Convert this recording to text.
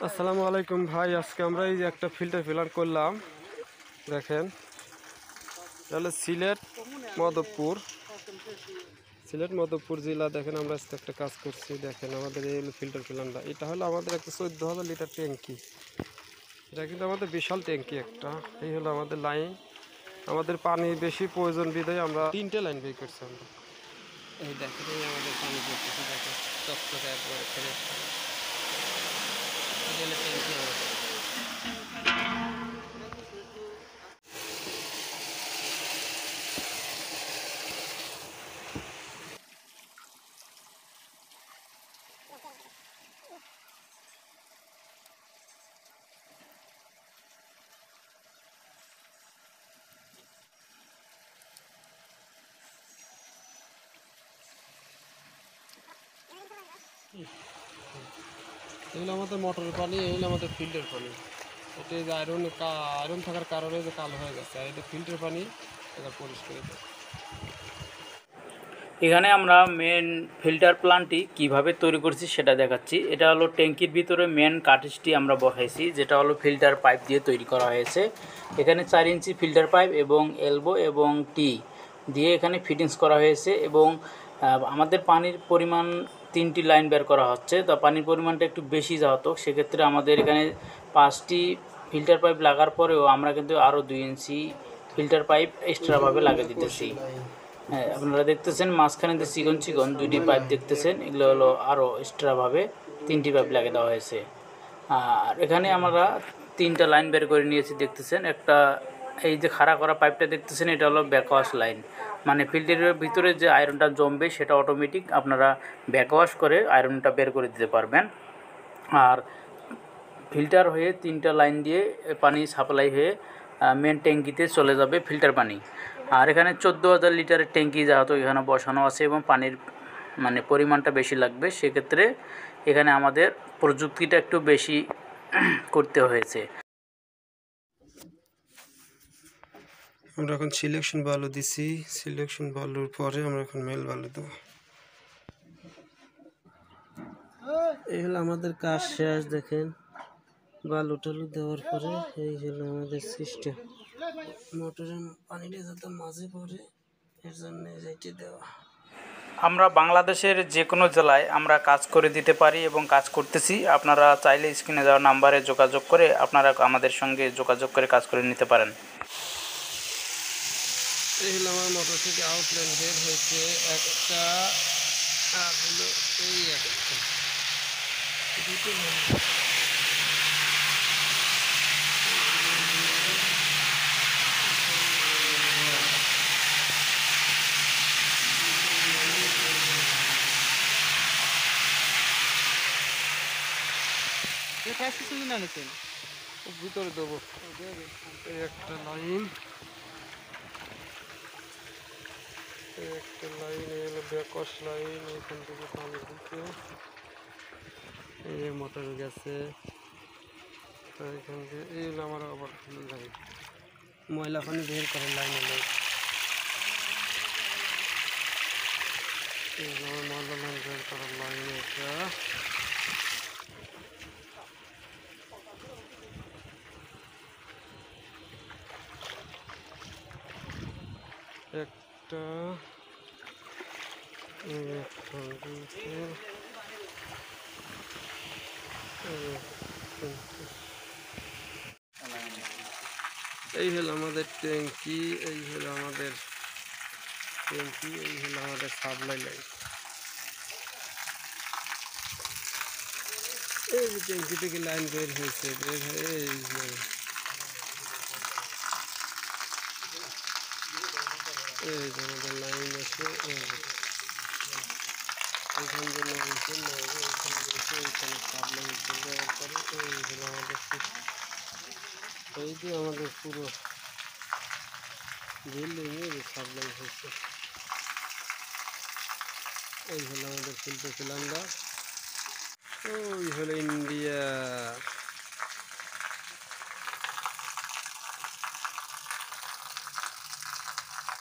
আসসালামু আলাইকুম ভাই, আজকে আমরা এই যে একটা ফিল্টার ফিলার করলাম। দেখেন, তাহলে সিলেট মধবপুর জেলা। দেখেন আমরা আজকে একটা কাজ করছি। দেখেন আমাদের এই হলো ফিল্টার ফিলারটা। এটা হলো আমাদের একটা 14,000 লিটার ট্যাঙ্কি। এটা কিন্তু আমাদের বিশাল ট্যাঙ্কি একটা। এই হলো আমাদের লাইন। আমাদের পানি বেশি প্রয়োজন বিধায় আমরা 3টে লাইন বের করছি আমরা। এই দেখেন, এই আমাদের পানি পড়তেছে। দেখেন চকচকে একবারে ফ্রেশ। এই হলো ট্যাঙ্কি আমাদের। এগুলো আমাদের মোটরের পানি, এগুলো আমাদের ফিল্টার পানি। এটা যে আয়রন থাকার কারণে যে কালো হয়ে গেছে, আর এটা ফিল্টার পানি, এটা পরিষ্কার। এখানে আমরা মেন ফিল্টার প্ল্যান্টটি কিভাবে তৈরি করছি সেটা দেখাচ্ছি। এটা হলো ট্যাঙ্কির ভিতরে মেন কার্ট্রিজটি আমরা বসাইছি, যেটা হলো ফিল্টার পাইপ দিয়ে তৈরি করা হয়েছে। এখানে 4 ইঞ্চি ফিল্টার পাইপ এবং এলবো এবং টি দিয়ে এখানে ফিটিংস করা হয়েছে। এবং আমাদের পানির পরিমাণ 3টি লাইন বের করা হচ্ছে। তো পানির পরিমাণটা একটু বেশি যা হতো, সেক্ষেত্রে আমাদের এখানে 5টি ফিল্টার পাইপ লাগার পরেও আমরা কিন্তু আরও 2 ইঞ্চি ফিল্টার পাইপ এক্সট্রাভাবে লাগিয়ে দিতেছি। হ্যাঁ, আপনারা দেখতেছেন মাঝখানে যে চিকন চিকন 2টি পাইপ দেখতেছেন, এগুলো হলো আরও এক্সট্রাভাবে 3টি পাইপ লাগিয়ে দেওয়া হয়েছে। আর এখানে আমরা 3টা লাইন বের করে নিয়েছি দেখতেছেন। একটা এই যে খাড়া করা পাইপটা দেখতেছেন, এটা হলো ব্যাকওয়াশ লাইন। মানে ফিল্টারের ভিতরে যে আয়রনটা জমবে সেটা অটোমেটিক আপনারা ব্যাকওয়াশ করে আয়রনটা বের করে দিতে পারবেন। আর ফিল্টার হয়ে 3টা লাইন দিয়ে পানি সাপ্লাই হয়ে মেন ট্যাঙ্কিতে চলে যাবে ফিল্টার পানি। আর এখানে 14,000 লিটারের ট্যাঙ্কি যেহেতু এখানে বসানো আছে এবং পানির মানে পরিমাণটা বেশি লাগবে, সেক্ষেত্রে এখানে আমাদের প্রযুক্তিটা একটু বেশি করতে হয়েছে। আমরা এখন সিলেকশন বালু দিছি। সিলেকশন বালুর পরে আমরা এখন মেল বালু দেবো। এই হলো আমাদের কাজ শেষ। দেখেন বালু টালু দেওয়ার পরে এই হলো আমাদের সিস্টেম। মোটরের পানিটা যাতে মাঝে পড়ে, এর জন্য যেটি দেওয়া। আমরা বাংলাদেশের যে কোনো জেলায় আমরা কাজ করে দিতে পারি এবং কাজ করতেছি। আপনারা চাইলে স্ক্রিনে দেওয়া নাম্বারে যোগাযোগ করে আপনারা আমাদের সঙ্গে যোগাযোগ করে কাজ করে নিতে পারেন। এই হলো আমার মোটর থেকে আউটলাইন বের হয়েছে একটা, আর হলো এই একটা, দুটো ভিতরে দেবো। এই একটা লাইন, হলো ব্যাকওয়াশ লাইন। এখান থেকে পানি দিতে এই মোটর গেছে। এখান থেকে এই হলো আমার আবার লাইন, ময়লা পানি বের করার লাইন হলো। এই হলো আমার ময়লা লাইন বের করার লাইন। এটা একটা, এই হলো আমাদের ট্যাঙ্কি। এই হলো আমাদের ট্যাঙ্কি, এই হলো আমাদের সাপ্লাই লাইন। এই যে ট্যাঙ্কি থেকে লাইন বের হয়েছে, বের হয়ে এই যে আমাদের লাইন আছে। এইখান দিয়ে নামছে, এইখানে সাপ্লাই দেওয়ার পরে এই হলো আমাদের, এই যে আমাদের পুরো বিল্ডিংয়ে সাপ্লাই হচ্ছে। এই হলো আমাদের ফিল্টার সিলিন্ডার। ওই হলো ইন্ডিয়া।